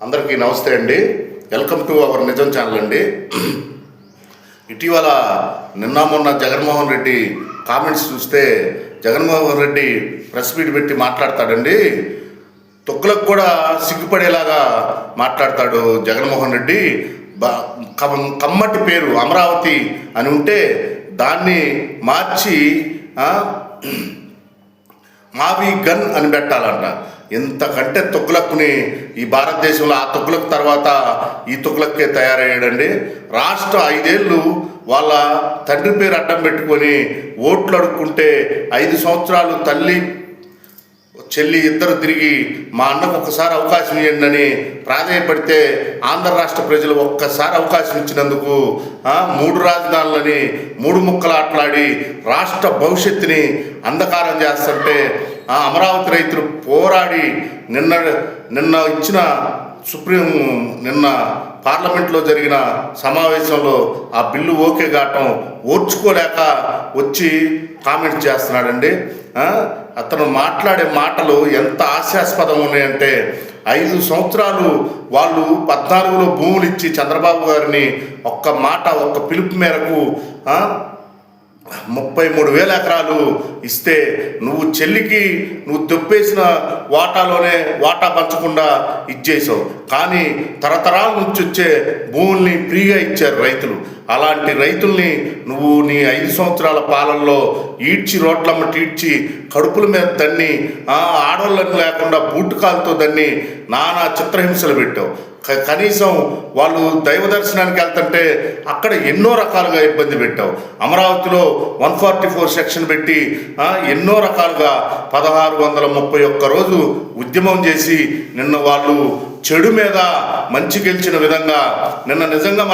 అందరికీ నమస్తే అండి. వెల్కమ్ టు అవర్ నిజం ఛానల్ అండి. ఇటీవల నిన్న మొన్న జగన్మోహన్ రెడ్డి కామెంట్స్ చూస్తే జగన్మోహన్ రెడ్డి ప్రెస్ మీట్ పెట్టి మాట్లాడతాడండి. తొక్కులకు కూడా సిగ్గుపడేలాగా మాట్లాడతాడు జగన్మోహన్ రెడ్డి. కమ్మటి పేరు అమరావతి అని ఉంటే దాన్ని మార్చి మావి గన్ అని పెట్టాలంట. ఇంతకంటే తొక్కులక్కుని ఈ భారతదేశంలో ఆ తొక్కులకు తర్వాత ఈ తొక్కులకే తయారయ్యాడండి. రాష్ట్ర 5 ఏళ్ళు వాళ్ళ తండ్రి పేరు అడ్డం పెట్టుకొని ఓట్లు అడుక్కుంటే 5 సంవత్సరాలు తల్లి చెల్లి ఇద్దరు తిరిగి మా అన్నకు ఒక్కసారి అవకాశం ఇవ్వండి అని ప్రాధేయపడితే ఆంధ్ర రాష్ట్ర ప్రజలు ఒక్కసారి అవకాశం ఇచ్చినందుకు 3 రాజధానులని 3 ముక్కలు ఆటలాడి రాష్ట్ర భవిష్యత్తుని అంధకారం చేస్తుంటే అమరావతి రైతులు పోరాడి నిన్న ఇచ్చిన నిన్న పార్లమెంట్లో జరిగిన సమావేశంలో ఆ బిల్లు ఓకే కావటం ఓర్చుకోలేక వచ్చి కామెంట్ చేస్తున్నాడండి. అతను మాట్లాడే మాటలు ఎంత హాస్యాస్పదంగా ఉన్నాయంటే 5 సంవత్సరాలు వాళ్ళు 14లో భూములు ఇచ్చి చంద్రబాబు గారిని ఒక్క పిలుపు మేరకు 33,000 ఎకరాలు ఇస్తే నువ్వు చెల్లికి నువ్వు దొప్పేసిన వాటా పంచకుండా ఇచ్చేసావు. కానీ తరతరాల నుంచి వచ్చే భూముల్ని ఫ్రీగా ఇచ్చారు రైతులు. అలాంటి రైతుల్ని నువ్వు నీ 5 సంవత్సరాల పాలనలో రోడ్లమ్మటి ఈడ్చి కడుపుల మీద తన్ని ఆడవాళ్ళని లేకుండా బూటుకాలతో దాన్ని నానా చిత్రహింసలు పెట్టావు. కనీసం వాళ్ళు దైవ దర్శనానికి వెళ్తుంటే అక్కడ ఎన్నో రకాలుగా ఇబ్బంది పెట్టావు. అమరావతిలో 144 సెక్షన్ పెట్టి ఎన్నో రకాలుగా 1631 రోజు ఉద్యమం చేసి నిన్న వాళ్ళు చెడు మీద మంచి గెలిచిన విధంగా నిన్న నిజంగా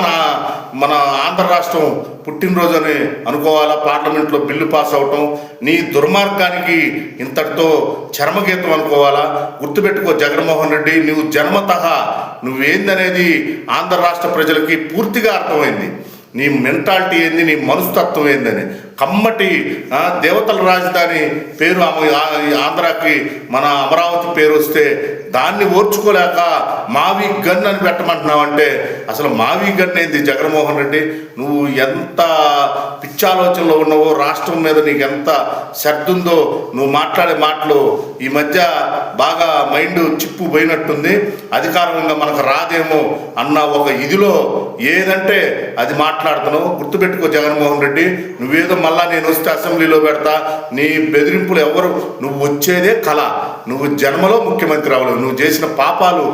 మన ఆంధ్ర రాష్ట్రం పుట్టినరోజు అని అనుకోవాలా. పార్లమెంట్లో బిల్లు పాస్ అవటం నీ దుర్మార్గానికి ఇంతటితో చర్మగీతం అనుకోవాలా. గుర్తుపెట్టుకో జగన్మోహన్ రెడ్డి, నువ్వు జన్మతః నువ్వేందనేది ఆంధ్ర రాష్ట్ర ప్రజలకి పూర్తిగా అర్థమైంది. నీ మెంటాలిటీ ఏంది, నీ మనస్తత్వం ఏందని. కమ్మటి దేవతల రాజధాని పేరు ఆంధ్రాకి మన అమరావతి పేరు వస్తే దాన్ని ఓర్చుకోలేక మావి గన్ అని పెట్టమంటున్నావంటే అసలు మావి గన్ ఏంది జగన్మోహన్ రెడ్డి? నువ్వు ఎంత పిచ్చాలోచనలో ఉన్నావో, రాష్ట్రం మీద నీకు ఎంత శ్రద్ధ ఉందో, నువ్వు మాట్లాడే మాటలు ఈ మధ్య బాగా మైండ్ చిప్పు పోయినట్టుంది. అధికారంగా మనకు రాదేమో అన్న ఒక ఇదిలో ఏదంటే అది మాట్లాడుతున్నావు. గుర్తుపెట్టుకో జగన్మోహన్ రెడ్డి, నువ్వేదో మళ్ళా నేను వస్తే అసెంబ్లీలో పెడతా, నీ బెదిరింపులు ఎవరు, నువ్వు వచ్చేదే కళ. నువ్వు జన్మలో ముఖ్యమంత్రి అవ్వలేవు. నువ్వు చేసిన పాపాలు